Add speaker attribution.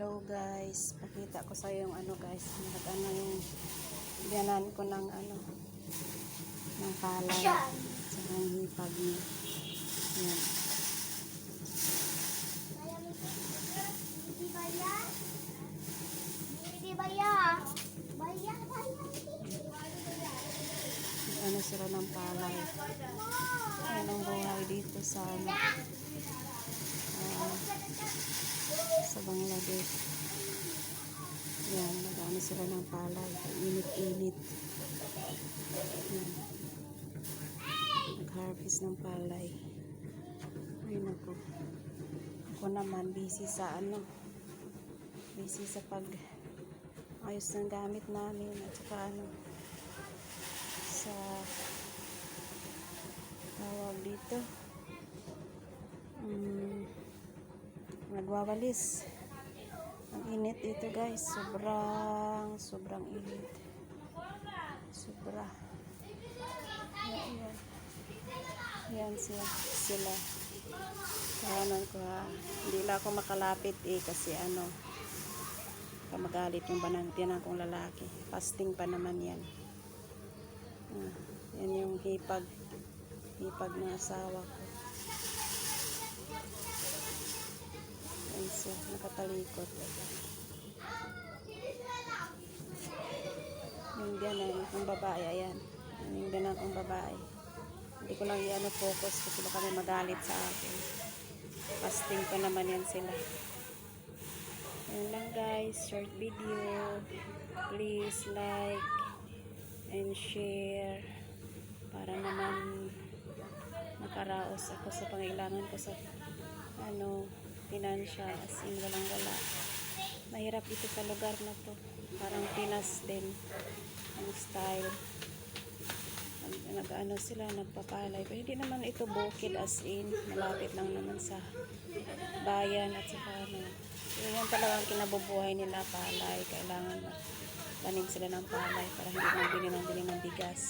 Speaker 1: Hello guys, pakita ko sa yung ano guys, nag-ano yung biyanan ko ng ano ng palay sa ng hipag niya. Yan. Ano sila ng palay. Yan ang buhay dito sa ano, sa Bangladesh. Yan, nag-ano sila ng palay. Init-init. Yan. Nag-harvest ng palay. Ayun ako. Ako naman, busy sa ano, busy sa pag ayos ng gamit namin at saka ano, sa tawag dito, nagwawalis. Ang init dito guys, sobrang init, sobra. Yan sila. Kahanan ko ha, hindi lang ako makalapit kasi ano, magalit yung banantian akong lalaki. Fasting pa naman yan. Yan yung hipag ng asawa ko. Yan siya, nakatalikot. Yung ganan ang babae, ayan. Yung ganan ang babae. Hindi ko lang yan focus kasi baka may magalit sa akin. Fasting pa naman yan sila. Yan lang guys, short video. Please like and share para naman makaraos ako sa pangailangan ko sa ano, financial, as in walang wala. Mahirap dito sa lugar na to, parang Pinas din ang style. Nag-ano sila, nagpapalay, pero hindi naman ito bukid, as in malapit lang naman sa bayan at saka ano. So, yan talaga ang kinabubuhay nila, palay. Kailangan tanim sila ng palay para hindi nabili ng bigas.